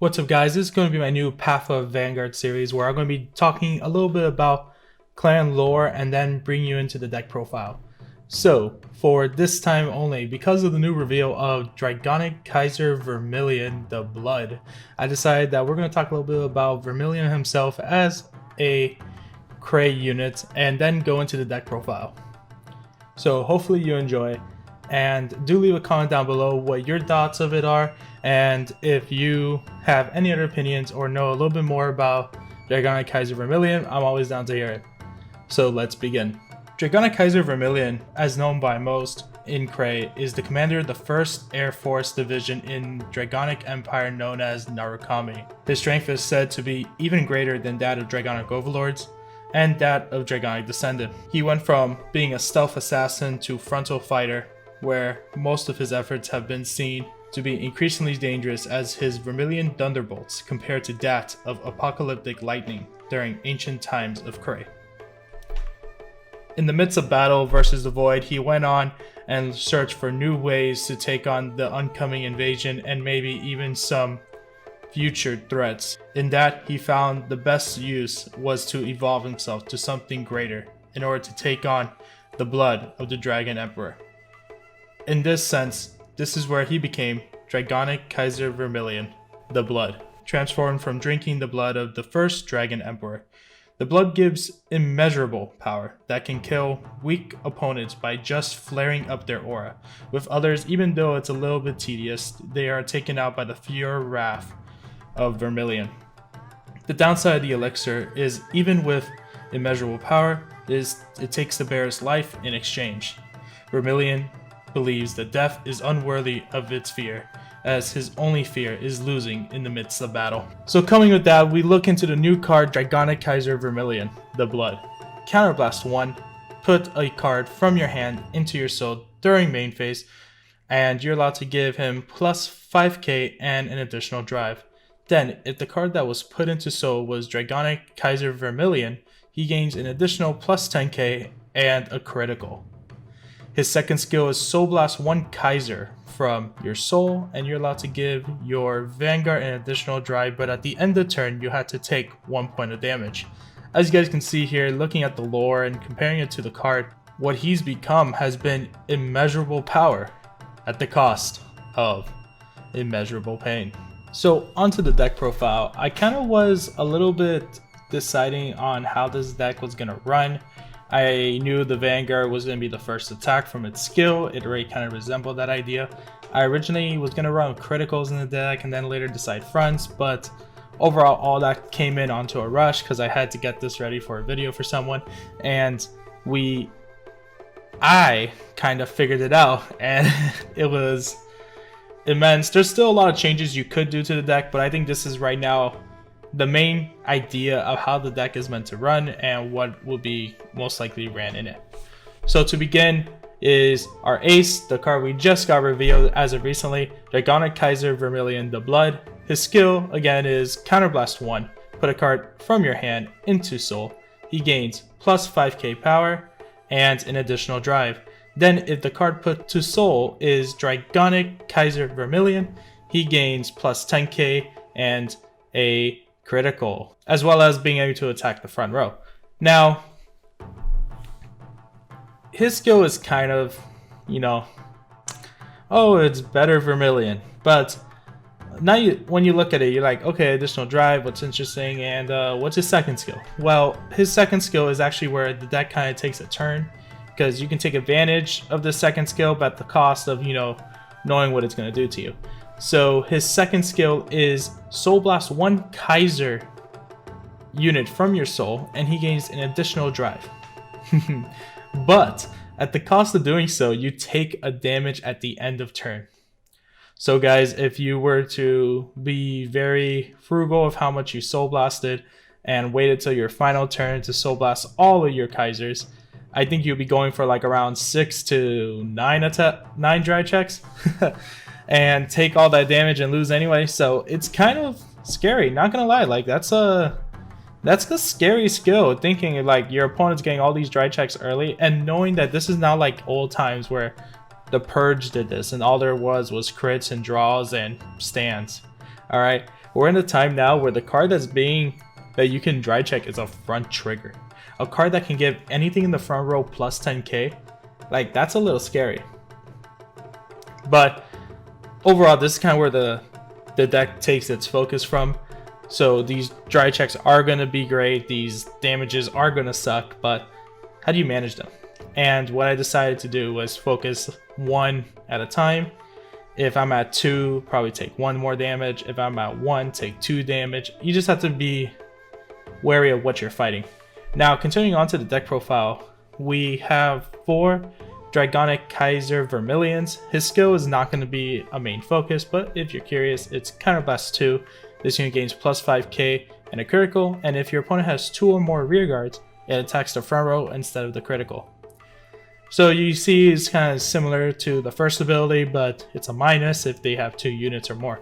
What's up guys, this is going to be my new Path of Vanguard series where I'm going to be talking a little bit about clan lore and then bring you into the deck profile. So, for this time only, because of the new reveal of Dragonic Kaiser Vermillion, the Blood, I decided that we're going to talk a little bit about Vermillion himself as a Cray unit and then go into the deck profile. So hopefully you enjoy, and do leave a comment down below what your thoughts of it are, and if you have any other opinions or know a little bit more about Dragonic Kaiser Vermillion, I'm always down to hear it. So let's begin. Dragonic Kaiser Vermillion, as known by most in Cray, is the commander of the 1st Air Force Division in Dragonic Empire known as Narukami. His strength is said to be even greater than that of Dragonic Overlords and that of Dragonic Descendant. He went from being a stealth assassin to frontal fighter, where most of his efforts have been seen to be increasingly dangerous as his Vermillion thunderbolts compared to that of apocalyptic lightning during ancient times of Cray. In the midst of battle versus the Void, he went on and searched for new ways to take on the oncoming invasion and maybe even some future threats. In that, he found the best use was to evolve himself to something greater in order to take on the blood of the Dragon Emperor. In this sense, this is where he became Dragonic Kaiser Vermillion, the Blood, transformed from drinking the blood of the first Dragon Emperor. The blood gives immeasurable power that can kill weak opponents by just flaring up their aura. With others, even though it's a little bit tedious, they are taken out by the pure wrath of Vermillion. The downside of the elixir is, even with immeasurable power, it takes the bearer's life in exchange. Vermillion believes that death is unworthy of its fear, as his only fear is losing in the midst of battle. So coming with that, we look into the new card Dragonic Kaiser Vermillion, the Blood. Counterblast 1, put a card from your hand into your soul during main phase, and you're allowed to give him plus 5k and an additional drive. Then, if the card that was put into soul was Dragonic Kaiser Vermillion, he gains an additional plus 10k and a critical. His second skill is Soul Blast 1 Kaiser from your soul, and you're allowed to give your Vanguard an additional drive, but at the end of the turn you have to take 1 point of damage. As you guys can see here, looking at the lore and comparing it to the card, what he's become has been immeasurable power at the cost of immeasurable pain. So onto the deck profile. I kind of was a little bit deciding on how this deck was going to run. I knew the Vanguard was going to be the first attack from its skill. It already kind of resembled that idea. I originally was going to run criticals in the deck and then later decide fronts, but overall all that came in onto a rush because I had to get this ready for a video for someone, and I kind of figured it out, and it was immense. There's still a lot of changes you could do to the deck, but I think this is right now the main idea of how the deck is meant to run and what will be most likely ran in it. So to begin is our ace, the card we just got revealed as of recently, Dragonic Kaiser Vermillion, the Blood. His skill again is Counterblast 1, put a card from your hand into soul. He gains plus 5k power and an additional drive. Then if the card put to soul is Dragonic Kaiser Vermillion, he gains plus 10k and a critical, as well as being able to attack the front row. Now, his skill is kind of, oh, it's better Vermillion, but now when you look at it, you're like, okay, additional drive, what's interesting, and what's his second skill? Well, his second skill is actually where the deck kind of takes a turn, because you can take advantage of the second skill, but at the cost of, knowing what it's going to do to you. So his second skill is Soul Blast 1 Kaiser unit from your soul, and he gains an additional drive. But at the cost of doing so, you take a damage at the end of turn. So guys, if you were to be very frugal of how much you Soul Blasted and waited till your final turn to Soul Blast all of your Kaisers, I think you'll be going for like around 6 to 9 dry checks. And take all that damage and lose anyway. So it's kind of scary, not gonna lie. Like that's a scary skill, thinking like your opponent's getting all these dry checks early and knowing that this is not like old times where the Purge did this and all there was crits and draws and stands. All right, We're in a time now where the card that you can dry check is a front trigger. A card that can give anything in the front row plus 10k. Like, that's a little scary. But overall, this is kind of where the deck takes its focus from. So these dry checks are going to be great. These damages are going to suck, but how do you manage them? And what I decided to do was focus one at a time. If I'm at 2, probably take 1 more damage. If I'm at 1, take 2 damage. You just have to be wary of what you're fighting. Now, continuing on to the deck profile, we have 4 Dragonic Kaiser Vermillions. His skill is not going to be a main focus, but if you're curious, it's Counterblast 2. This unit gains plus 5k and a critical, and if your opponent has 2 or more rear guards, it attacks the front row instead of the critical. So you see it's kind of similar to the first ability, but it's a minus if they have 2 units or more.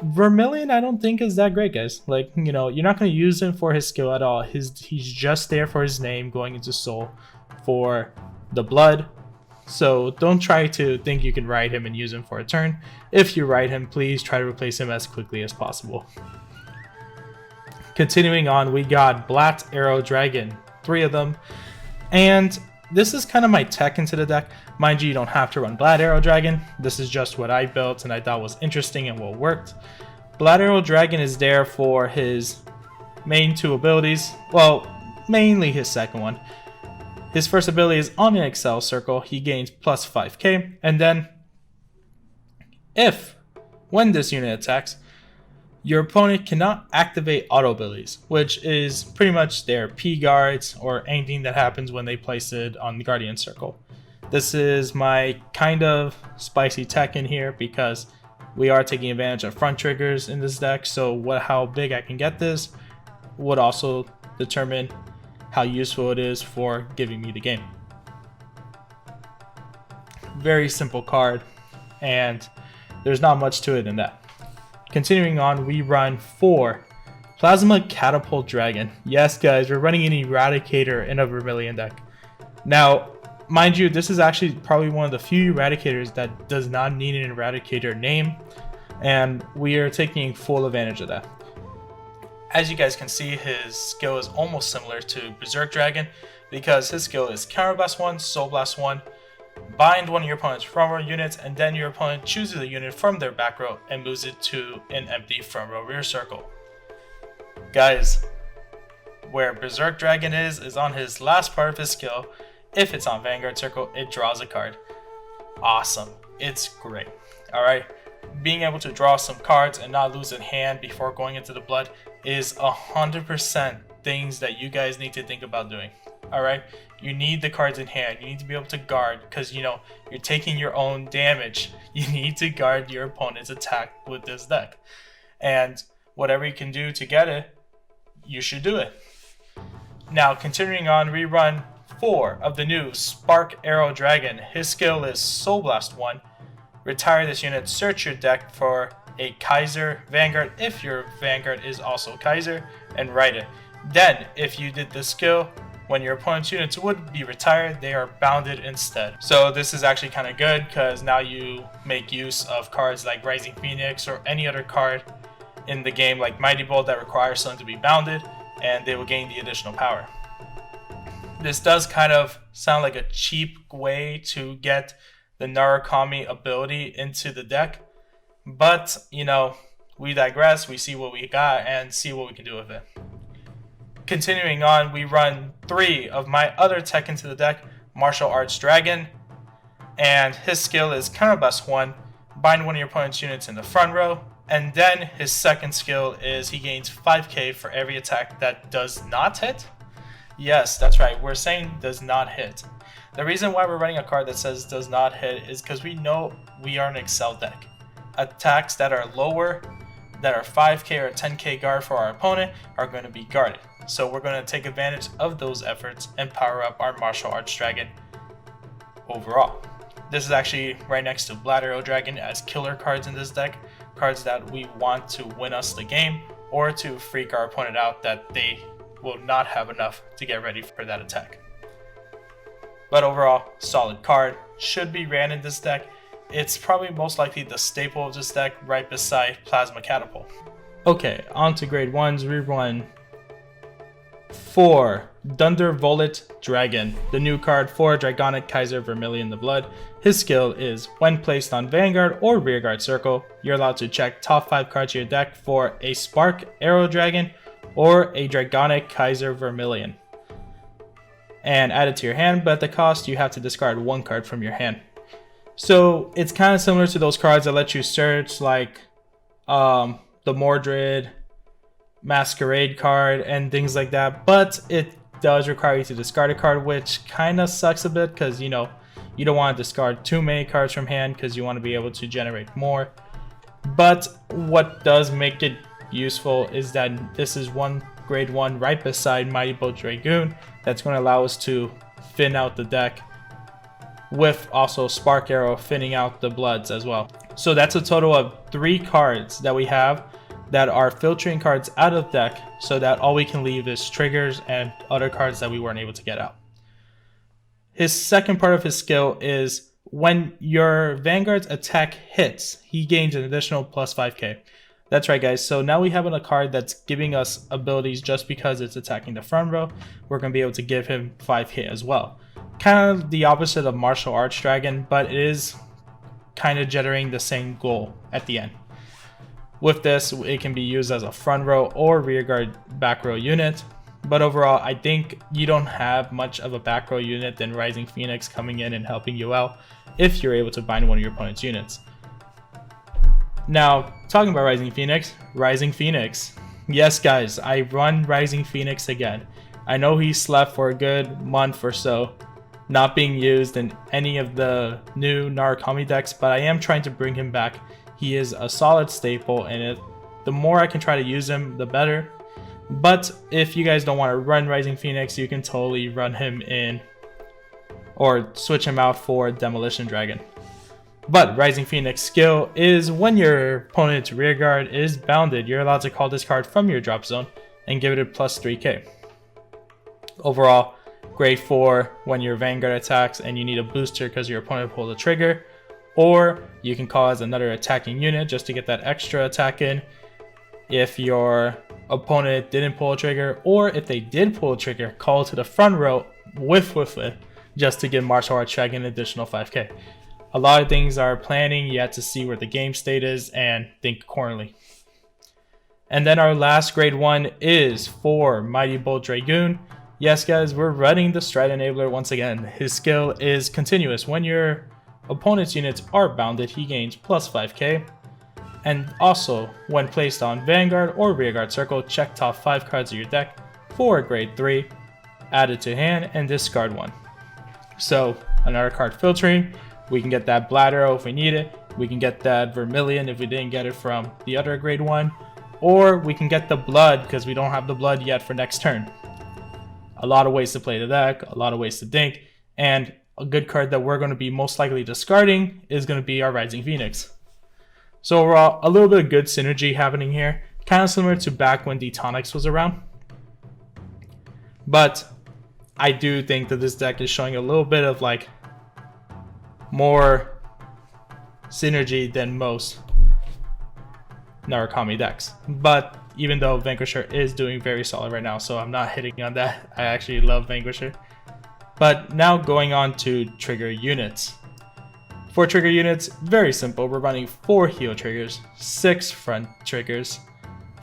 Vermillion I don't think is that great, guys. Like, you know, you're not going to use him for his skill at all. He's just there for his name, going into soul for the blood. So don't try to think you can ride him and use him for a turn. If you ride him, please try to replace him as quickly as possible. Continuing on, we got Black Arrow Dragon, 3 of them. And this is kind of my tech into the deck. Mind you, you don't have to run Black Arrow Dragon. This is just what I built and I thought was interesting and what worked. Black Arrow Dragon is there for his main 2 abilities. Well, mainly his second one. His first ability is on an Excel circle. He gains plus 5k. And then, when this unit attacks, your opponent cannot activate auto abilities, which is pretty much their P guards or anything that happens when they place it on the Guardian circle. This is my kind of spicy tech in here because we are taking advantage of front triggers in this deck. So how big I can get this would also determine how useful it is for giving me the game. Very simple card, and there's not much to it in that. Continuing on, we run 4 Plasma Catapult Dragon. Yes, guys, we're running an Eradicator in a Vermillion deck. Now, mind you, this is actually probably one of the few Eradicators that does not need an Eradicator name, and we are taking full advantage of that. As you guys can see, his skill is almost similar to Berserk Dragon because his skill is Counterblast 1, Soul Blast 1, bind one of your opponent's front row units, and then your opponent chooses a unit from their back row and moves it to an empty front row rear circle. Guys, where Berserk Dragon is on his last part of his skill. If it's on Vanguard circle, it draws a card. Awesome. It's great. Alright. Being able to draw some cards and not lose a hand before going into the blood is 100% things that you guys need to think about doing. Alright, you need the cards in hand. You need to be able to guard because, you know, you're taking your own damage. You need to guard your opponent's attack with this deck. And whatever you can do to get it, you should do it. Now, continuing on, we run 4 of the new Spark Arrow Dragon. His skill is Soul Blast 1. Retire this unit, search your deck for a Kaiser Vanguard if your Vanguard is also Kaiser, and write it. Then, if you did this skill, when your opponent's units would be retired, they are bounded instead. So this is actually kind of good because now you make use of cards like Rising Phoenix or any other card in the game like Mighty Bolt that requires something to be bounded, and they will gain the additional power. This does kind of sound like a cheap way to get the Narukami ability into the deck, but you know, we digress. We see what we got and see what we can do with it. Continuing on, we run 3 of my other tech into the deck, Martial Arts Dragon, and his skill is Counterblast 1, bind one of your opponent's units in the front row, and then his second skill is he gains 5k for every attack that does not hit. Yes, that's right, we're saying does not hit. The reason why we're running a card that says does not hit is because we know we are an Excel deck. Attacks that are lower, that are 5k or 10k guard for our opponent, are going to be guarded. So we're going to take advantage of those efforts and power up our Martial Arts Dragon overall. This is actually right next to Black Arrow Dragon as killer cards in this deck. Cards that we want to win us the game or to freak our opponent out that they will not have enough to get ready for that attack. But overall, solid card. Should be ran in this deck. It's probably most likely the staple of this deck right beside Plasma Catapult. Okay, on to grade 1s. We run 4 Thundervolt Dragon, the new card for Dragonic Kaiser Vermillion the Blood. His skill is when placed on Vanguard or Rearguard Circle, you're allowed to check top 5 cards of your deck for a Spark Arrow Dragon or a Dragonic Kaiser Vermillion, and add it to your hand, but at the cost you have to discard 1 card from your hand. So it's kind of similar to those cards that let you search, like the Mordred Masquerade card and things like that, but it does require you to discard a card, which kind of sucks a bit because you don't want to discard too many cards from hand because you want to be able to generate more. But what does make it useful is that this is grade 1 right beside Mighty Bolt Dragoon that's going to allow us to thin out the deck, with also Spark Arrow thinning out the Bloods as well. So that's a total of 3 cards that we have that are filtering cards out of deck, so that all we can leave is triggers and other cards that we weren't able to get out. His second part of his skill is when your Vanguard's attack hits, he gains an additional plus 5k. That's right, guys. So now we have a card that's giving us abilities just because it's attacking the front row. We're going to be able to give him 5k as well. Kind of the opposite of Martial Arts Dragon, but it is kind of generating the same goal at the end. With this, it can be used as a front row or rear guard back row unit. But overall, I think you don't have much of a back row unit than Rising Phoenix coming in and helping you out if you're able to bind one of your opponent's units. Now, talking about Rising Phoenix. Yes, guys, I run Rising Phoenix again. I know he slept for a good month or so, not being used in any of the new Narukami decks, but I am trying to bring him back. He is a solid staple, and the more I can try to use him, the better. But if you guys don't want to run Rising Phoenix, you can totally run him in or switch him out for Demolition Dragon. But Rising Phoenix skill is when your opponent's rearguard is bounded, you're allowed to call this card from your drop zone and give it a plus 3k. Overall, grade 4 when your Vanguard attacks and you need a booster because your opponent pulled a trigger, or you can call as another attacking unit just to get that extra attack in if your opponent didn't pull a trigger, or if they did pull a trigger, call to the front row with it just to give Martial Arts Dragon an additional 5k. A lot of things are planning, you have to see where the game state is and think accordingly. And then our last grade 1 is for Mighty Bolt Dragoon. Yes, guys, we're running the Stride Enabler once again. His skill is continuous. When your opponent's units are bounded, he gains plus 5k. And also, when placed on Vanguard or Rearguard Circle, check top 5 cards of your deck for grade 3, add it to hand, and discard 1. So, another card filtering. We can get that Bladder Arrow if we need it. We can get that Vermillion if we didn't get it from the other grade 1. Or we can get the Blood because we don't have the Blood yet for next turn. A lot of ways to play the deck, a lot of ways to think, and a good card that we're going to be most likely discarding is going to be our Rising Phoenix. So overall, a little bit of good synergy happening here, kind of similar to back when D-Tonics was around. But I do think that this deck is showing a little bit of like more synergy than most Narukami decks. But even though Vanquisher is doing very solid right now, so I'm not hitting on that. I actually love Vanquisher. But now going on to trigger units. For trigger units, very simple. We're running 4 heal triggers, 6 front triggers,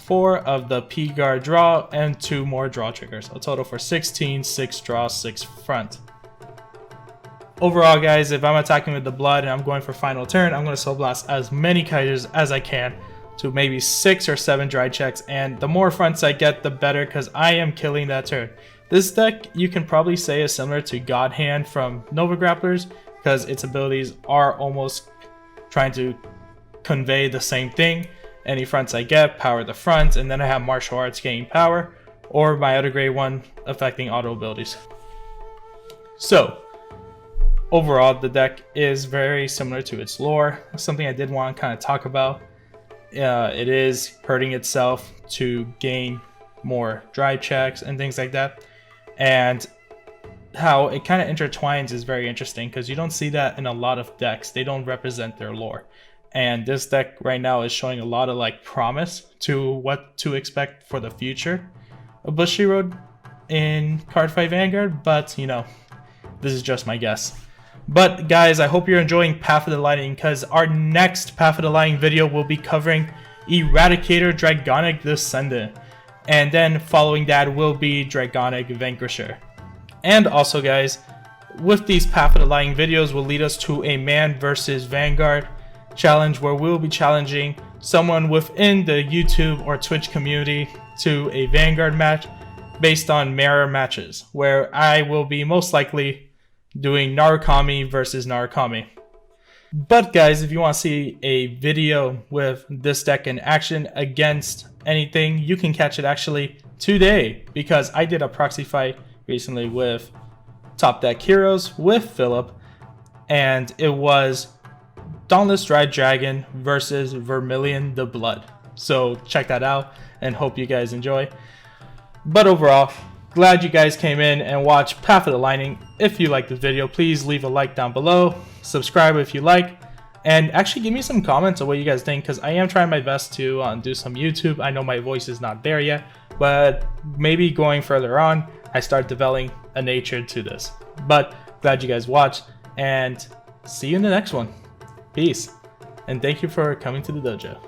4 of the P-Guard draw, and 2 more draw triggers. A total for 16, 6 draw, 6 front. Overall, guys, if I'm attacking with the Blood and I'm going for final turn, I'm going to Soul Blast as many Kaisers as I can to maybe 6 or 7 dry checks, and the more fronts I get, the better, because I am killing that turn. This deck, you can probably say, is similar to God Hand from Nova Grapplers, because its abilities are almost trying to convey the same thing. Any fronts I get, power the front, and then I have Martial Arts gaining power, or my other grade 1 affecting auto abilities. So, overall, the deck is very similar to its lore. Something I did want to kind of talk about. It is hurting itself to gain more drive checks and things like that. And how it kind of intertwines is very interesting because you don't see that in a lot of decks. They don't represent their lore. and this deck right now is showing a lot of like promise to what to expect for the future of Bushiroad in Cardfight Vanguard, but you know, this is just my guess. But guys, I hope you're enjoying Path of the Lightning, because our next Path of the Lightning video will be covering Eradicator Dragonic Descendant, and then following that will be Dragonic Vanquisher. And also guys, with these Path of the Lightning videos will lead us to a man versus Vanguard challenge, where we'll be challenging someone within the YouTube or Twitch community to a Vanguard match based on mirror matches, where I will be most likely doing Narukami versus Narukami. But guys, if you want to see a video with this deck in action against anything, you can catch it actually today, because I did a proxy fight recently with Top Deck Heroes with Philip, and it was Dauntless Dry Dragon versus Vermillion the Blood. So check that out and hope you guys enjoy. But overall, glad you guys came in and watched Path of the Lightning. If you liked the video, please leave a like down below, subscribe if you like, and actually give me some comments on what you guys think, because I am trying my best to do some YouTube. I know my voice is not there yet, but maybe going further on, I start developing a nature to this. But glad you guys watched, and see you in the next one. Peace, and thank you for coming to the dojo.